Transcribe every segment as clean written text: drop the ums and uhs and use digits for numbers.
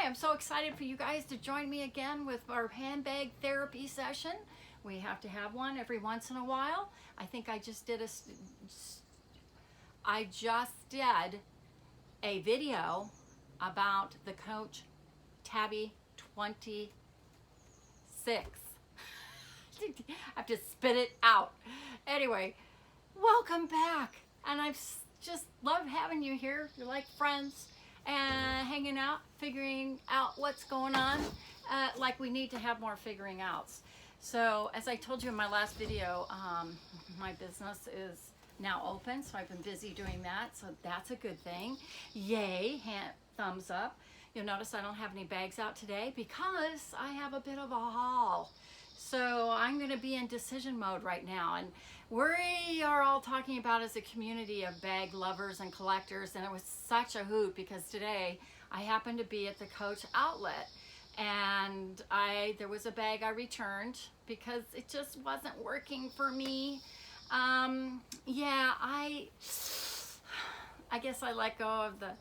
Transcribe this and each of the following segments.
Hi, I'm so excited for you guys to join me again with our handbag therapy session. We have to have one every once in a while. I think I just did a video about the Coach Tabby 26. I have to spit it out. Anyway, welcome back. And I've just loved having you here. You're like friends and hanging out, figuring out what's going on. Like we need to have more figuring outs. So as I told you in my last video, my business is now open, so I've been busy doing that, so that's a good thing. Yay, thumbs up. You'll notice I don't have any bags out today because I have a bit of a haul. So I'm going to be in decision mode right now, and we are all talking about as a community of bag lovers and collectors, and it was such a hoot because today I happened to be at the Coach outlet, and there was a bag I returned because it just wasn't working for me. Yeah, I guess I let go of the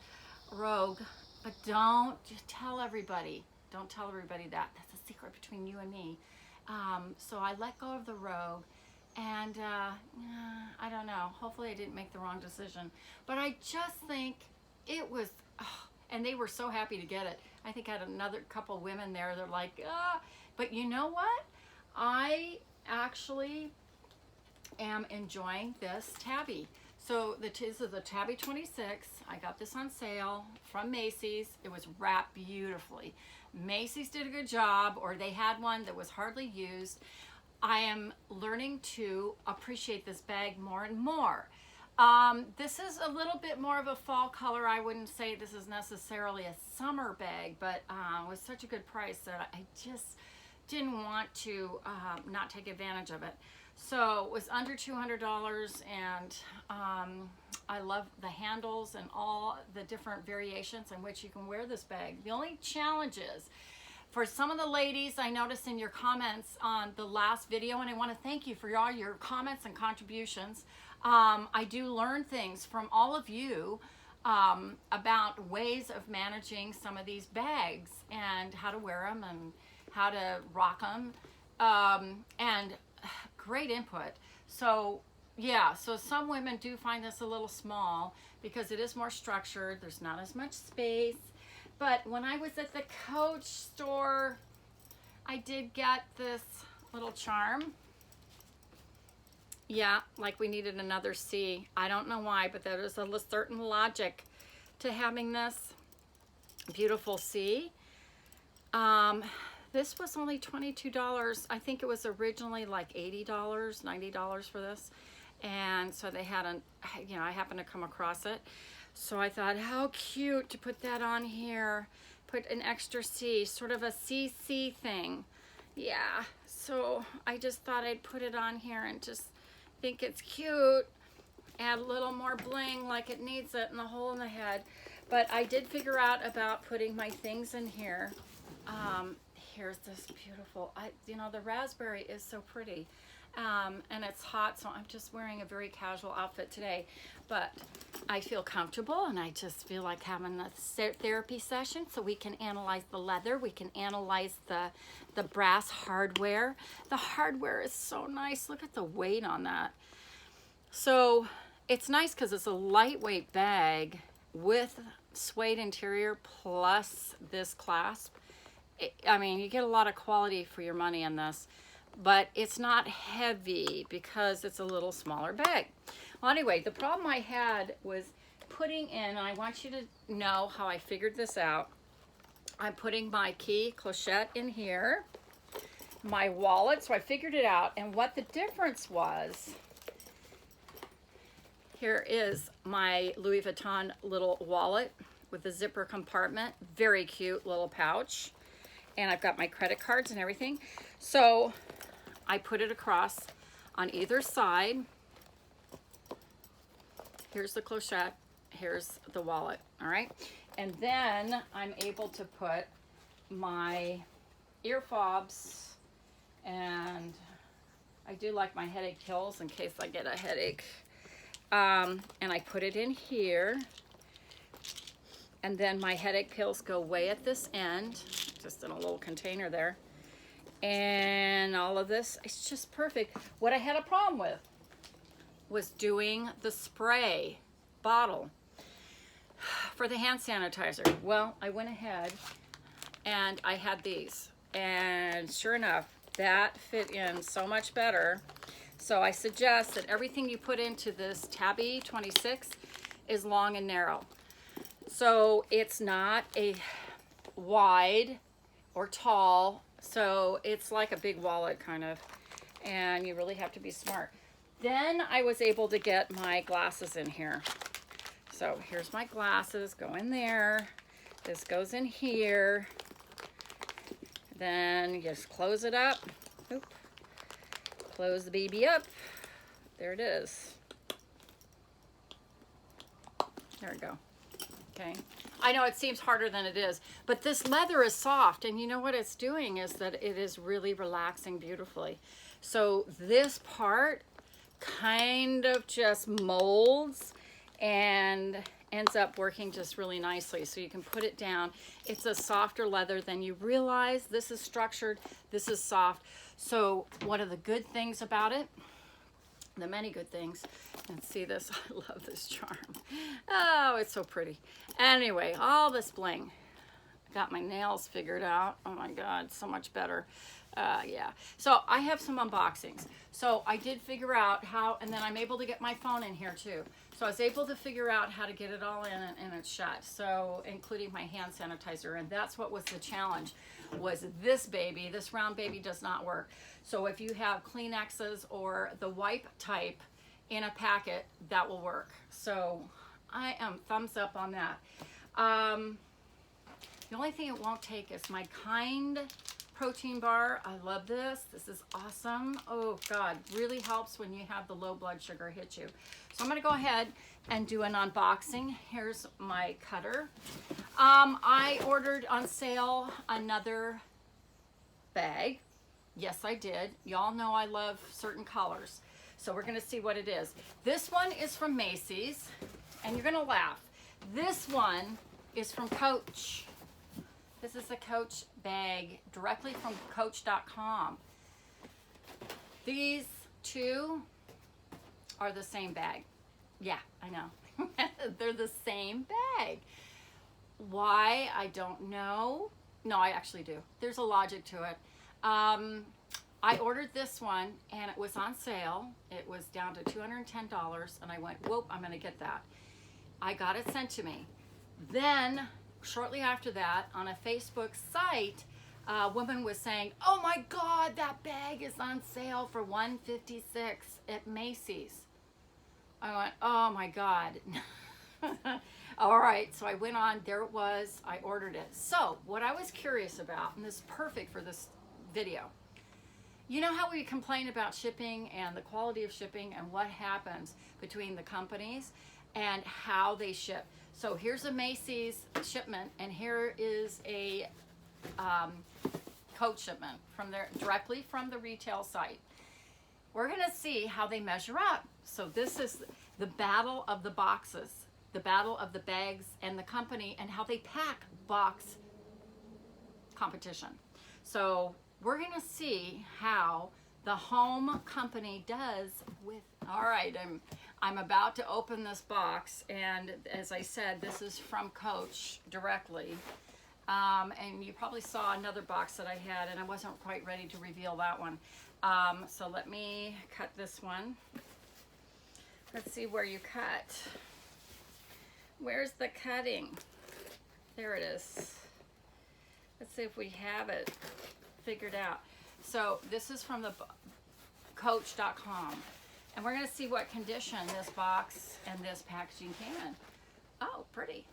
Rogue, but don't tell everybody. Don't tell everybody that. That's a secret between you and me. So I let go of the Rogue, and I don't know. Hopefully I didn't make the wrong decision. But I just think it was, and they were so happy to get it. I think I had another couple women there. They're like, but you know what? I actually am enjoying this Tabby. So this is the Tabby 26. I got this on sale from Macy's. It was wrapped beautifully. Macy's did a good job, or they had one that was hardly used. I am learning to appreciate this bag more and more. This is a little bit more of a fall color. I wouldn't say this is necessarily a summer bag, but it was such a good price that I just didn't want to not take advantage of it. So it was under $200, and I love the handles and all the different variations in which you can wear this bag. The only challenge is, for some of the ladies, I noticed in your comments on the last video, and I want to thank you for all your comments and contributions. I do learn things from all of you about ways of managing some of these bags and how to wear them and how to rock them, and great input. So yeah, so some women do find this a little small because it is more structured. There's not as much space. But when I was at the Coach store, I did get this little charm. Yeah, like we needed another C. I don't know why, but there is a certain logic to having this beautiful C. This was only $22. I think it was originally like $80, $90 for this. And so they had I happened to come across it. So I thought, how cute to put that on here. Put an extra C, sort of a CC thing. Yeah, so I just thought I'd put it on here and just think it's cute. Add a little more bling like it needs it in the hole in the head. But I did figure out about putting my things in here. Here's this beautiful, the raspberry is so pretty. And it's hot, so I'm just wearing a very casual outfit today. But I feel comfortable, and I just feel like having a therapy session so we can analyze the leather. We can analyze the brass hardware. The hardware is so nice. Look at the weight on that. So it's nice because it's a lightweight bag with suede interior plus this clasp. I mean, you get a lot of quality for your money in this, but it's not heavy because it's a little smaller bag. Well, anyway, the problem I had was putting in, and I want you to know how I figured this out. I'm putting my key clochette in here, my wallet, so I figured it out, and what the difference was, here is my Louis Vuitton little wallet with a zipper compartment, very cute little pouch. And I've got my credit cards and everything. So I put it across on either side. Here's the clochette, here's the wallet, all right? And then I'm able to put my ear fobs, and I do like my headache pills in case I get a headache. And I put it in here. And then my headache pills go way at this end, just in a little container there. And all of this, it's just perfect. What I had a problem with was doing the spray bottle for the hand sanitizer. Well, I went ahead and I had these, and sure enough, that fit in so much better. So I suggest that everything you put into this Tabby 26 is long and narrow. So it's not a wide or tall, so it's like a big wallet kind of, and you really have to be smart. Then I was able to get my glasses in here. So here's my glasses, go in there. This goes in here. Then you just close it up. Oop. Close the baby up. There it is. There we go. Okay. I know it seems harder than it is, but this leather is soft, and you know what it's doing is that it is really relaxing beautifully. So this part kind of just molds and ends up working just really nicely. So you can put it down. It's a softer leather than you realize. This is structured, this is soft. So one of the good things about it, the many good things, and see this, I love this charm. Oh, it's so pretty. Anyway, all this bling. Got my nails figured out. Oh my God, so much better. Yeah, so I have some unboxings. So I did figure out how, and then I'm able to get my phone in here too. So I was able to figure out how to get it all in and it's shut. So including my hand sanitizer, and that's what was the challenge, was this baby, this round baby does not work. So if you have Kleenexes or the wipe type in a packet, that will work. So I am thumbs up on that. The only thing it won't take is my Kind protein bar. I love this. This is awesome. Oh God, really helps when you have the low blood sugar hit you. So I'm gonna go ahead and do an unboxing. Here's my cutter. I ordered on sale another bag. Yes, I did. Y'all know I love certain colors. So we're gonna see what it is. This one is from Macy's, and you're gonna laugh. This one is from Coach. This is a Coach bag directly from Coach.com. These two are the same bag. Yeah, I know. They're the same bag. Why? I don't know. No, I actually do. There's a logic to it. I ordered this one and it was on sale. It was down to $210 and I went, whoop, I'm gonna get that. I got it sent to me. Then shortly after that, on a Facebook site, a woman was saying, oh my God, that bag is on sale for $156 at Macy's. I went, oh my God. All right, so I went on, there it was, I ordered it. So what I was curious about, and this is perfect for this video, you know how we complain about shipping and the quality of shipping and what happens between the companies and how they ship. So here's a Macy's shipment, and here is a Coach shipment from directly from the retail site. We're gonna see how they measure up. So this is the battle of the boxes, the battle of the bags and the company, and how they pack box competition. So we're gonna see how the home company does with, all right, I'm about to open this box, and as I said, this is from Coach directly. And you probably saw another box that I had, and I wasn't quite ready to reveal that one. So let me cut this one. Let's see where you cut. Where's the cutting? There it is. Let's see if we have it figured out. So this is from the Coach.com. And we're going to see what condition this box and this packaging came in. Oh, pretty.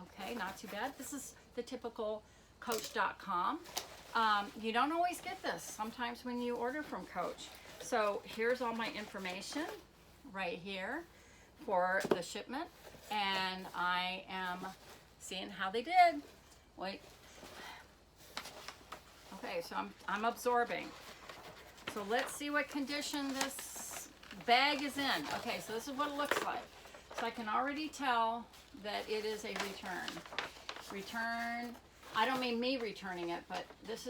Okay, not too bad. This is the typical Coach.com. You don't always get this sometimes when you order from Coach. So here's all my information right here for the shipment. And I am seeing how they did. Wait. Okay, so I'm absorbing. So let's see what condition this bag is in. Okay, so this is what it looks like. So I can already tell that it is a return. Return, I don't mean me returning it, but this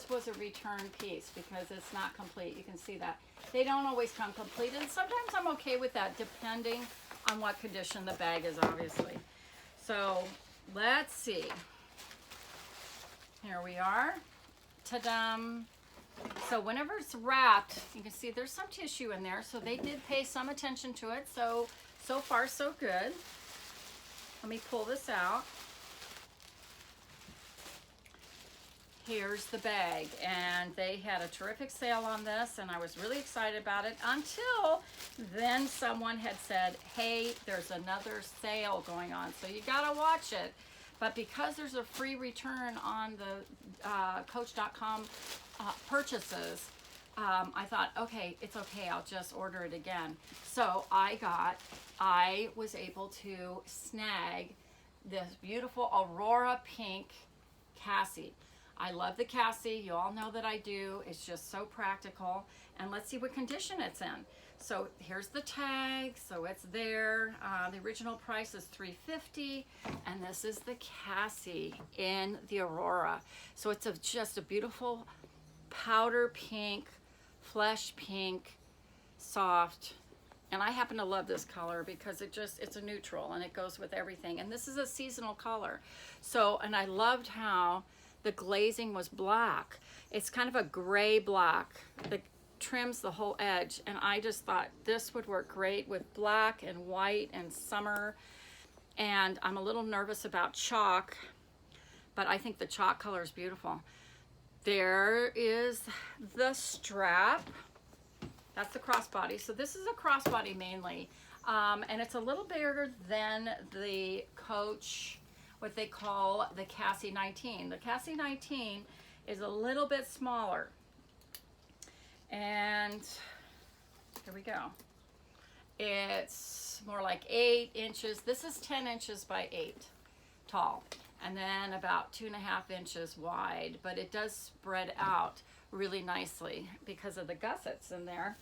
was a return piece because it's not complete. You can see that. They don't always come complete, and sometimes I'm okay with that depending on what condition the bag is, obviously. So let's see. Here we are. Ta-dam. So whenever it's wrapped, you can see there's some tissue in there, so they did pay some attention to it. So far so good. Let me pull this out. Here's the bag, and they had a terrific sale on this, and I was really excited about it until then someone had said, hey, there's another sale going on, so you gotta watch it. But because there's a free return on the Coach.com purchases, I thought, okay, it's okay, I'll just order it again. So I was able to snag this beautiful Aurora pink Cassie. I love the Cassie. You all know that I do. It's just so practical. And let's see what condition it's in. So here's the tag. So it's there. The original price is $3.50, and this is the Cassie in the Aurora. So it's just a beautiful powder pink, flesh pink, soft. And I happen to love this color because it's a neutral and it goes with everything. And this is a seasonal color. So, and I loved how the glazing was black. It's kind of a gray black that trims the whole edge, and I just thought this would work great with black and white and summer. And I'm a little nervous about chalk, but I think the chalk color is beautiful. There is the strap. That's the crossbody. So this is a crossbody mainly, and it's a little bigger than the Coach, what they call the Cassie 19. The Cassie 19 is a little bit smaller. And here we go. It's more like 8 inches. This is 10 inches by 8 tall, and then about 2.5 inches wide, but it does spread out really nicely because of the gussets in there.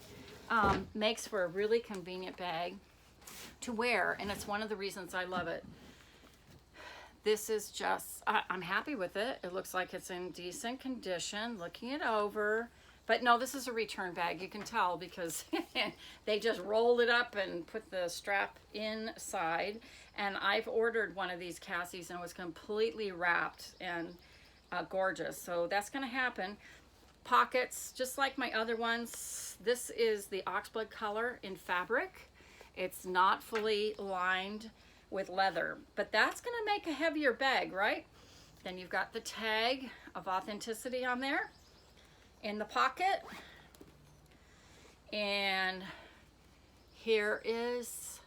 Makes for a really convenient bag to wear, and it's one of the reasons I love it. This is just, I'm happy with it. It looks like it's in decent condition, looking it over. But no, this is a return bag. You can tell because they just rolled it up and put the strap inside. And I've ordered one of these Cassies and it was completely wrapped and gorgeous. So that's gonna happen. Pockets, just like my other ones. This is the oxblood color in fabric. It's not fully lined with leather, but that's gonna make a heavier bag, right? Then you've got the tag of authenticity on there in the pocket, and here is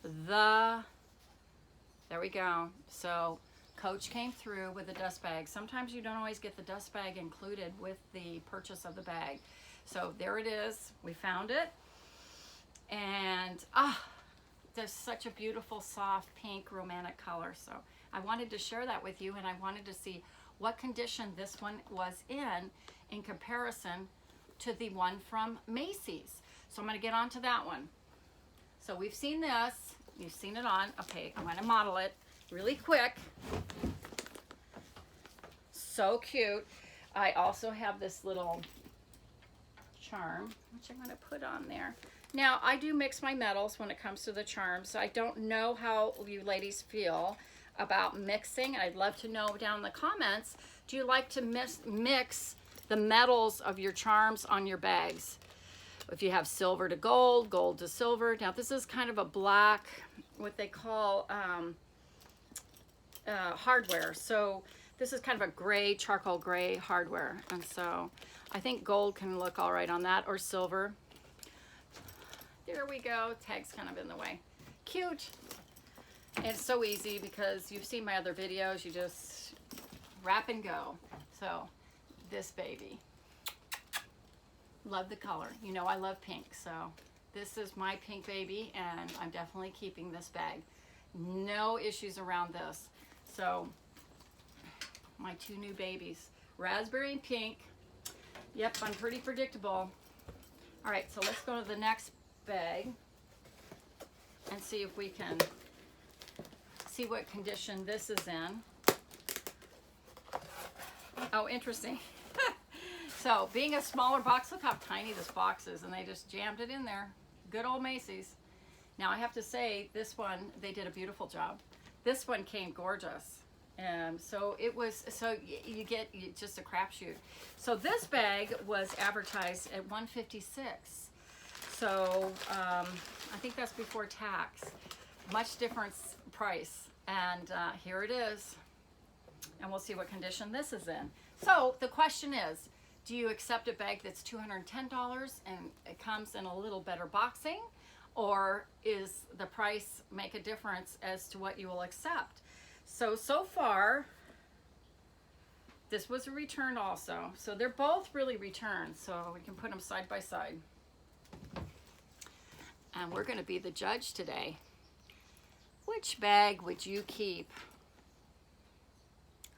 there we go. So Coach came through with a dust bag. Sometimes you don't always get the dust bag included with the purchase of the bag. So there it is, we found it, and there's such a beautiful soft pink romantic color. So I wanted to share that with you, and I wanted to see what condition this one was in comparison to the one from Macy's. So I'm going to get on to that one. So we've seen this, you've seen it on. Okay, I'm going to model it really quick. So cute. I also have this little charm, which I'm going to put on there. Now, I do mix my metals when it comes to the charms. I don't know how you ladies feel about mixing. I'd love to know down in the comments, do you like to mix the metals of your charms on your bags? If you have silver to gold, gold to silver. Now, this is kind of a black, what they call hardware. So this is kind of a gray, charcoal gray hardware. And so I think gold can look all right on that, or silver. There we go. Tag's kind of in the way. Cute. And it's so easy because you've seen my other videos. You just wrap and go. So this baby. Love the color. You know I love pink. So this is my pink baby, and I'm definitely keeping this bag. No issues around this. So my 2 new babies. Raspberry and pink. Yep, I'm pretty predictable. All right, so let's go to the next bag. and see if we can see what condition this is in. Oh, interesting. So being a smaller box, look how tiny this box is, and they just jammed it in there. Good old Macy's. Now I have to say, this one, they did a beautiful job. This one came gorgeous. So it was, so you get just a crapshoot. So this bag was advertised at $156. So I think that's before tax. Much different price. And here it is. And we'll see what condition this is in. So the question is, do you accept a bag that's $210 and it comes in a little better boxing? Or is the price make a difference as to what you will accept? So far, this was a return also. So they're both really returns. So we can put them side by side. And we're going to be the judge today. Which bag would you keep?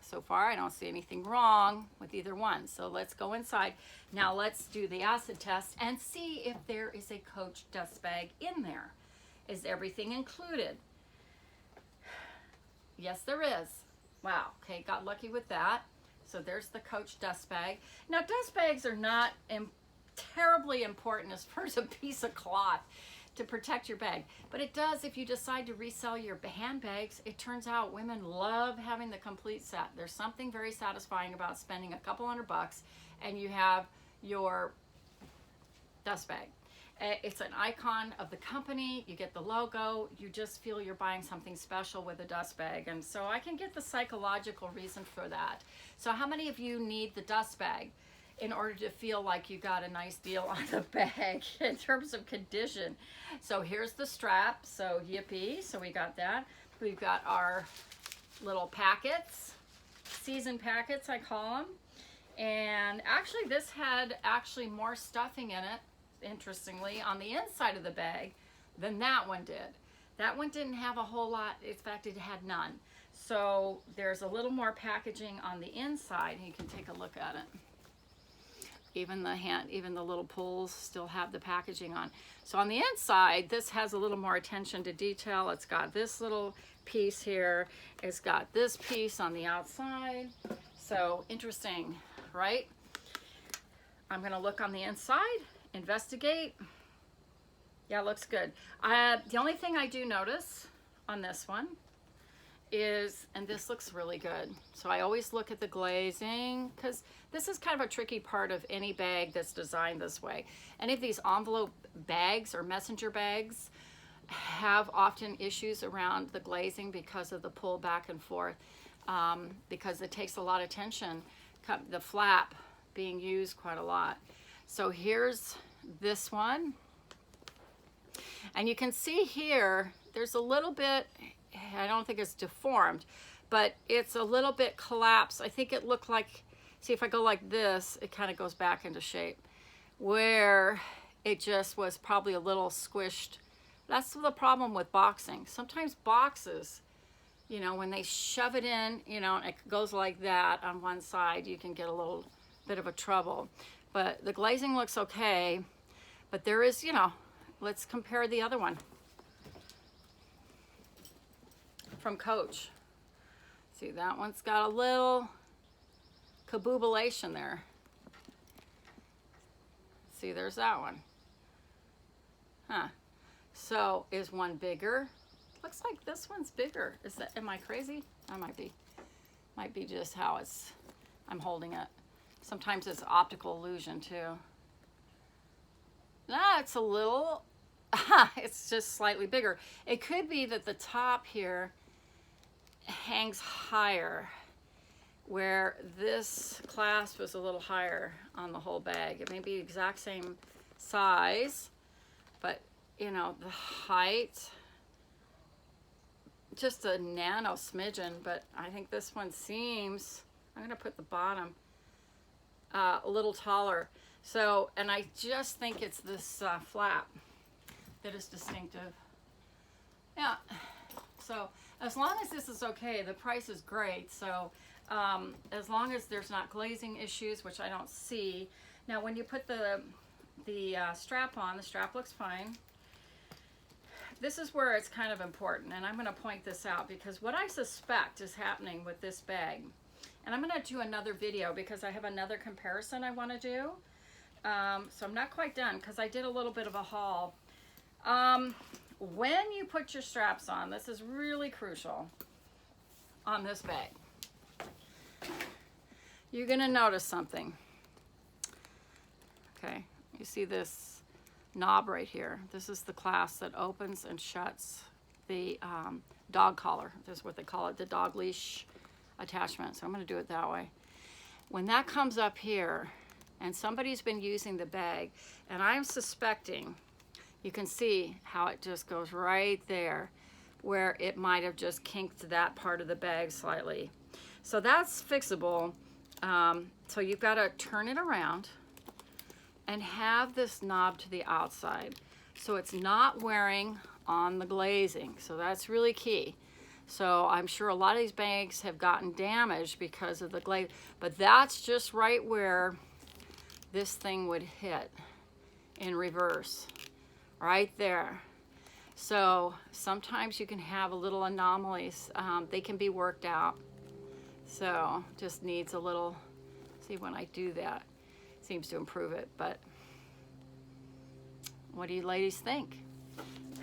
So far, I don't see anything wrong with either one. So let's go inside. Now let's do the acid test and see if there is a Coach dust bag in there. Is everything included? Yes, there is. Wow, okay, got lucky with that. So there's the Coach dust bag. Now, dust bags are not terribly important as far as a piece of cloth to protect your bag, but it does if you decide to resell your handbags. It turns out women love having the complete set. There's something very satisfying about spending a couple $100 and you have your dust bag. It's an icon of the company. You get the logo. You just feel you're buying something special with a dust bag. And so I can get the psychological reason for that. So how many of you need the dust bag in order to feel like you got a nice deal on the bag in terms of condition? So here's the strap. So yippee. So we got that. We've got our little packets, season packets I call them. And actually this had more stuffing in it, interestingly, on the inside of the bag than that one did. That one didn't have a whole lot. In fact, it had none. So there's a little more packaging on the inside. You can take a look at it. Even the little pulls still have the packaging on. So on the inside, this has a little more attention to detail. It's got this little piece here. It's got this piece on the outside. So interesting, right? I'm gonna look on the inside, investigate. Yeah, it looks good. The only thing I do notice on this one is, and this looks really good. So I always look at the glazing, because this is kind of a tricky part of any bag that's designed this way. Any of these envelope bags or messenger bags have often issues around the glazing because of the pull back and forth, because it takes a lot of tension, the flap being used quite a lot. So here's this one. And you can see here, there's a little bit, I don't think it's deformed, but it's a little bit collapsed. I think it looked like, see if I go like this, it kind of goes back into shape, where it just was probably a little squished. That's the problem with boxing. Sometimes boxes, you know, when they shove it in, you know, and it goes like that on one side, you can get a little bit of a trouble. But the glazing looks okay, but there is, you know, let's compare the other one from Coach. See, that one's got a little kaboobalation there. See, there's that one. Huh. So is one bigger? Looks like this one's bigger. Is that, am I crazy? I might be. Might be just how I'm holding it. Sometimes it's optical illusion too. Ah, it's a little, it's just slightly bigger. It could be that the top here hangs higher, where this clasp was a little higher on the whole bag. It may be the exact same size, but you know, the height, just a nano smidgen, but I think this one seems, I'm gonna put the bottom a little taller. So, and I just think it's this flap that is distinctive. Yeah, so as long as this is okay, the price is great. So as long as there's not glazing issues, which I don't see. Now when you put the strap on, the strap looks fine. this is where it's kind of important, and I'm going to point this out because what I suspect is happening with this bag, and I'm going to do another video because I have another comparison I want to do. So I'm not quite done because I did a little bit of a haul. When you put your straps on, this is really crucial on this bag. You're going to notice something. Okay, you see this knob right here. This is the clasp that opens and shuts the dog collar. This is what they call it, the dog leash attachment. So I'm going to do it that way. When that comes up here and somebody's been using the bag, and I'm suspecting, you can see how it just goes right there where it might have just kinked that part of the bag slightly. So that's fixable. So you've got to turn it around and have this knob to the outside so it's not wearing on the glazing. So that's really key. So I'm sure a lot of these bags have gotten damaged because of the glaze, but that's just right where this thing would hit in reverse, right there. So sometimes you can have a little anomalies. They can be worked out. So just needs a little, see when I do that, seems to improve it, but what do you ladies think?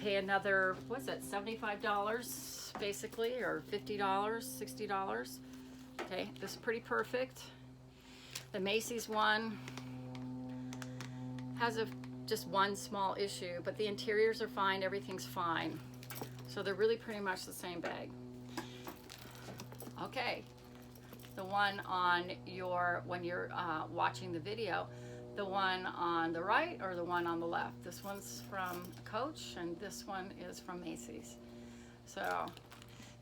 Pay another, what's it, $75 basically, or $50, $60. Okay, this is pretty perfect. The Macy's one has just one small issue, but the interiors are fine, everything's fine. So they're really pretty much the same bag. Okay, the one on your, when you're watching the video, the one on the right or the one on the left? This one's from Coach and this one is from Macy's. So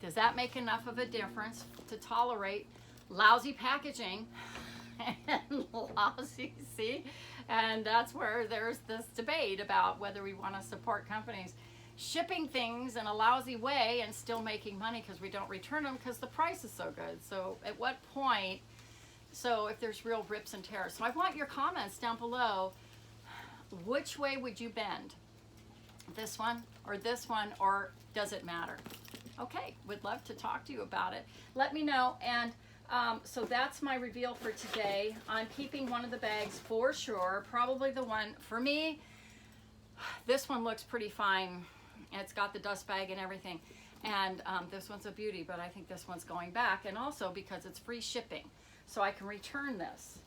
does that make enough of a difference to tolerate lousy packaging and lousy, see? And that's where there's this debate about whether we want to support companies shipping things in a lousy way and still making money because we don't return them because the price is so good. So at what point, so if there's real rips and tears. So I want your comments down below. Which way would you bend? This one, or does it matter? Okay, would love to talk to you about it. Let me know. And so that's my reveal for today. I'm keeping one of the bags for sure. Probably the one, for me, this one looks pretty fine. It's got the dust bag and everything. And this one's a beauty, but I think this one's going back. And also because it's free shipping. So I can return this.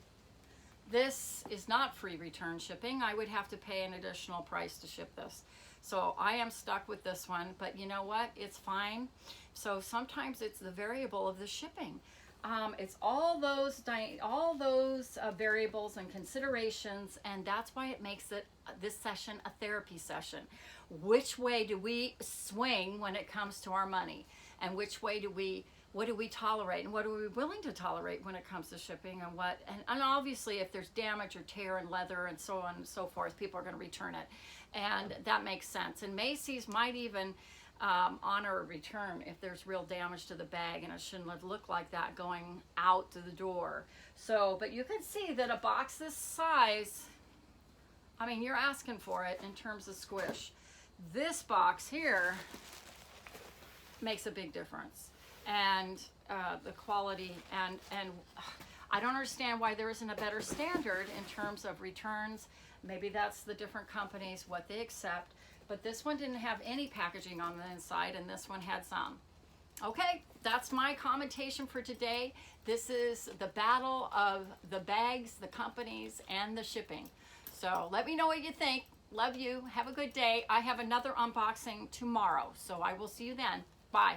This is not free return shipping. I would have to pay an additional price to ship this. So I am stuck with this one, but you know what? It's fine. So sometimes it's the variable of the shipping. It's all those variables and considerations, and that's why it makes it this session a therapy session. Which way do we swing when it comes to our money, and which way what do we tolerate, and what are we willing to tolerate when it comes to shipping, and obviously if there's damage or tear in leather and so on and so forth, people are going to return it, and that makes sense. And Macy's might even honor a return if there's real damage to the bag, and it shouldn't look like that going out to the door. So, but you can see that a box this size, I mean, you're asking for it in terms of squish. This box here makes a big difference, and the quality, and I don't understand why there isn't a better standard in terms of returns. Maybe that's the different companies, what they accept. But this one didn't have any packaging on the inside, and this one had some. Okay, that's my commentation for today. This is the battle of the bags, the companies, and the shipping. So let me know what you think. Love you. Have a good day. I have another unboxing tomorrow, so I will see you then. Bye.